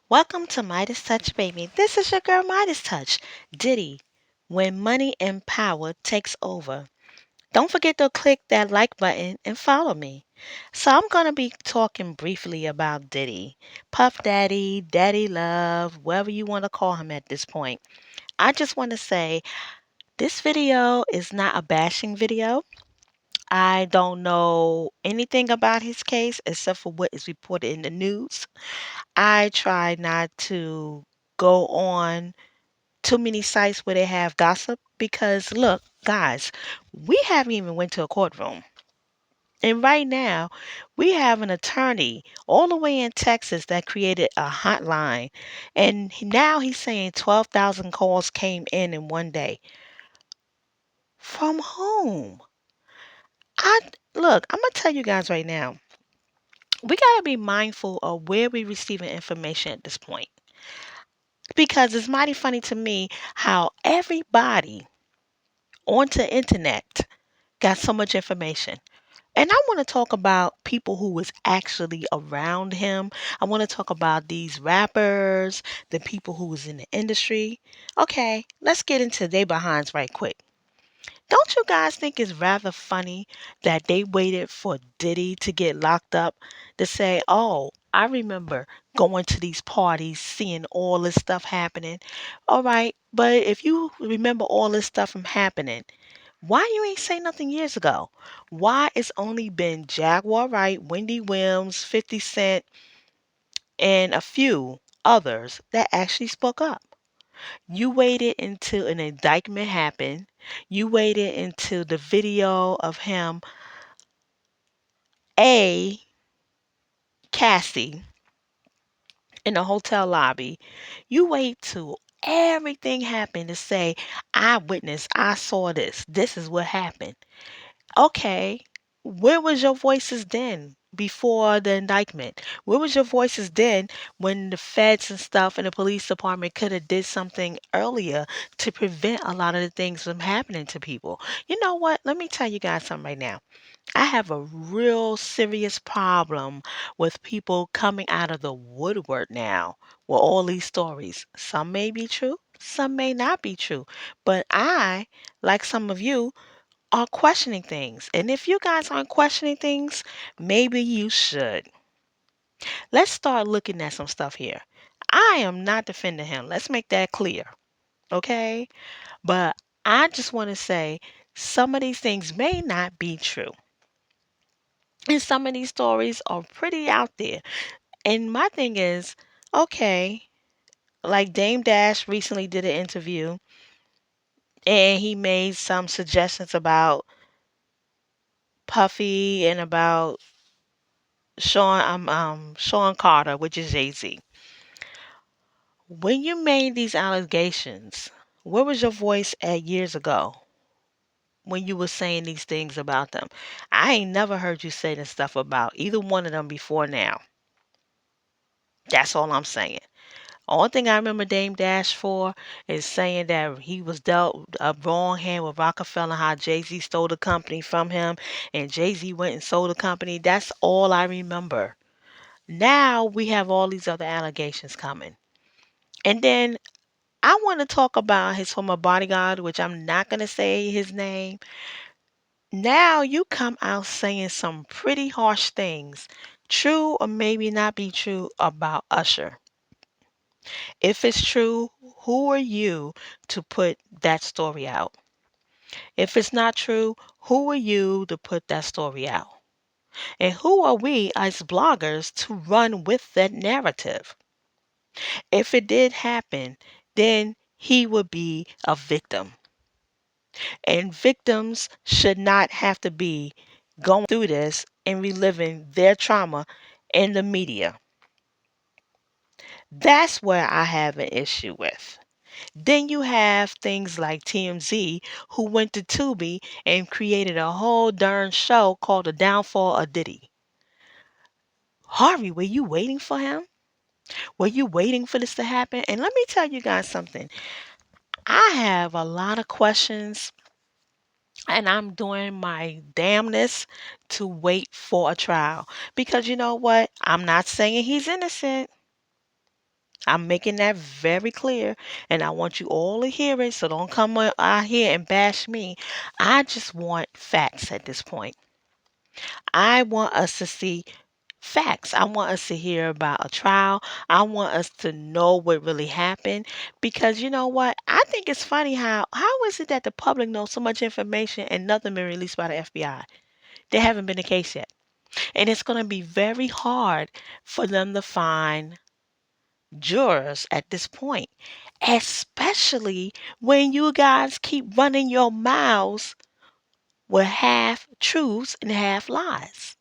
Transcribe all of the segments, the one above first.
Welcome to Midas Touch, baby. This is your girl Midas Touch. Diddy, when money and power takes over. Don't forget to click that like button and follow me. So I'm going to be talking briefly about Diddy. Puff Daddy, Daddy Love, whatever you want to call him at this point. I just want to say this video is not a bashing video. I don't know anything about his case except for what is reported in the news. I try not to go on too many sites where they have gossip because look, guys, we haven't even went to a courtroom. And right now, we have an attorney all the way in Texas that created a hotline. And now he's saying 12,000 calls came in one day. From whom? I look, I'm going to tell you guys right now. We got to be mindful of where we're receiving information at this point. Because it's mighty funny to me how everybody onto the internet got so much information. And I want to talk about people who was actually around him. I want to talk about these rappers, the people who was in the industry. Okay, let's get into their behinds right quick. Don't you guys think it's rather funny that they waited for Diddy to get locked up to say, oh, I remember going to these parties, seeing all this stuff happening. All right, but if you remember all this stuff from happening, why you ain't say nothing years ago? Why it's only been Jaguar Wright, Wendy Williams, 50 Cent, and a few others that actually spoke up? You waited until an indictment happened. You waited until the video of him, A, Cassie, in the hotel lobby. You wait till everything happened to say, I witnessed, I saw this. This is what happened. Okay, where was your voices then before the indictment? Where was your voices then when the feds and stuff and the police department could have did something earlier to prevent a lot of the things from happening to people? You know what? Let me tell you guys something right now. I have a real serious problem with people coming out of the woodwork now with all these stories. Some may be true, some may not be true. But I, like some of you, are questioning things. And if you guys aren't questioning things, maybe you should. Let's start looking at some stuff here. I am not defending him. Let's make that clear. Okay? But I just want to say some of these things may not be true. And some of these stories are pretty out there. And my thing is, okay, like Dame Dash recently did an interview and he made some suggestions about Puffy and about Sean Carter, which is Jay-Z. When you made these allegations, where was your voice at years ago when you were saying these things about them? I ain't never heard you say this stuff about either one of them before now. That's all I'm saying. Only thing I remember Dame Dash for is saying that he was dealt a wrong hand with Rockefeller, how Jay-Z stole the company from him, and Jay-Z went and sold the company. That's all I remember. Now we have all these other allegations coming. And then I want to talk about his former bodyguard, which I'm not going to say his name. Now you come out saying some pretty harsh things, true or maybe not be true, about Usher. If it's true, who are you to put that story out? If it's not true, who are you to put that story out? And who are we as bloggers to run with that narrative? If it did happen, then he would be a victim. And victims should not have to be going through this and reliving their trauma in the media. That's where I have an issue with. Then you have things like TMZ who went to Tubi and created a whole darn show called The Downfall of Diddy. Harvey, were you waiting for him? Were you waiting for this to happen? And let me tell you guys something. I have a lot of questions and I'm doing my damnness to wait for a trial. Because you know what? I'm not saying he's innocent. I'm making that very clear, and I want you all to hear it, so don't come out here and bash me. I just want facts at this point. I want us to see facts. I want us to hear about a trial. I want us to know what really happened, because you know what? I think it's funny how is it that the public knows so much information and nothing been released by the FBI? There haven't been a case yet. And it's going to be very hard for them to find jurors at this point, especially when you guys keep running your mouths with half truths and half lies.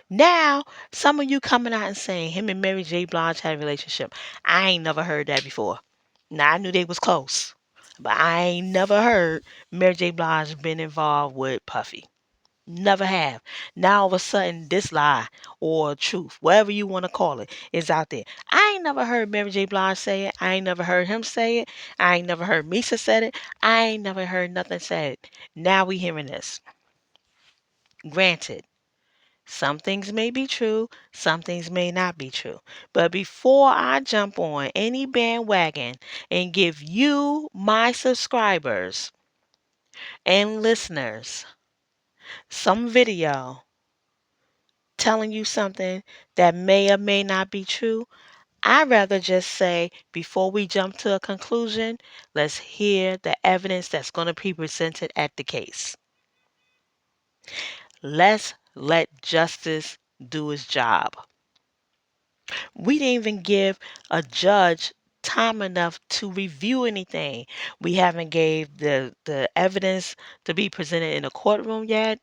Now, some of you coming out and saying him and Mary J. Blige had a relationship. I ain't never heard that before. Now, I knew they was close, but I ain't never heard Mary J. Blige been involved with Puffy. Never have. Now all of a sudden this lie or truth, whatever you want to call it, is out there. I ain't never heard Mary J. Blige say it. I ain't never heard him say it. I ain't never heard Misa said it. I ain't never heard nothing said. Now we hearing this. Granted, some things may be true, some things may not be true. But before I jump on any bandwagon and give you, my subscribers and listeners, some video telling you something that may or may not be true, I'd rather just say, before we jump to a conclusion, let's hear the evidence that's going to be presented at the case. Let's let justice do its job. We didn't even give a judge time enough to review anything. We haven't gave the evidence to be presented in the courtroom yet.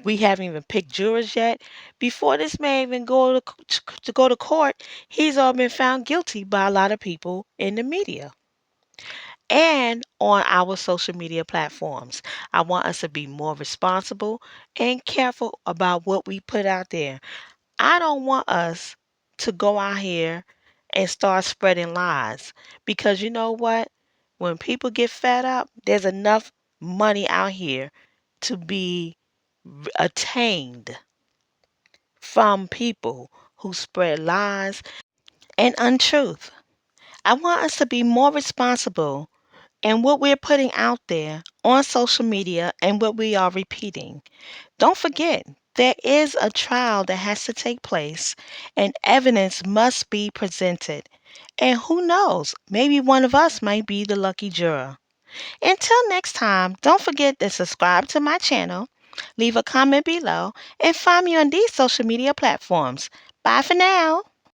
We haven't even picked jurors yet. Before this man even go to court, he's all been found guilty by a lot of people in the media and on our social media platforms. I want us to be more responsible and careful about what we put out there. I don't want us to go out here and start spreading lies, because you know what? When people get fed up, there's enough money out here to be attained from people who spread lies and untruth. I want us to be more responsible in what we're putting out there on social media and what we are repeating. Don't forget, there is a trial that has to take place and evidence must be presented. And who knows, maybe one of us might be the lucky juror. Until next time, don't forget to subscribe to my channel, leave a comment below, and find me on these social media platforms. Bye for now.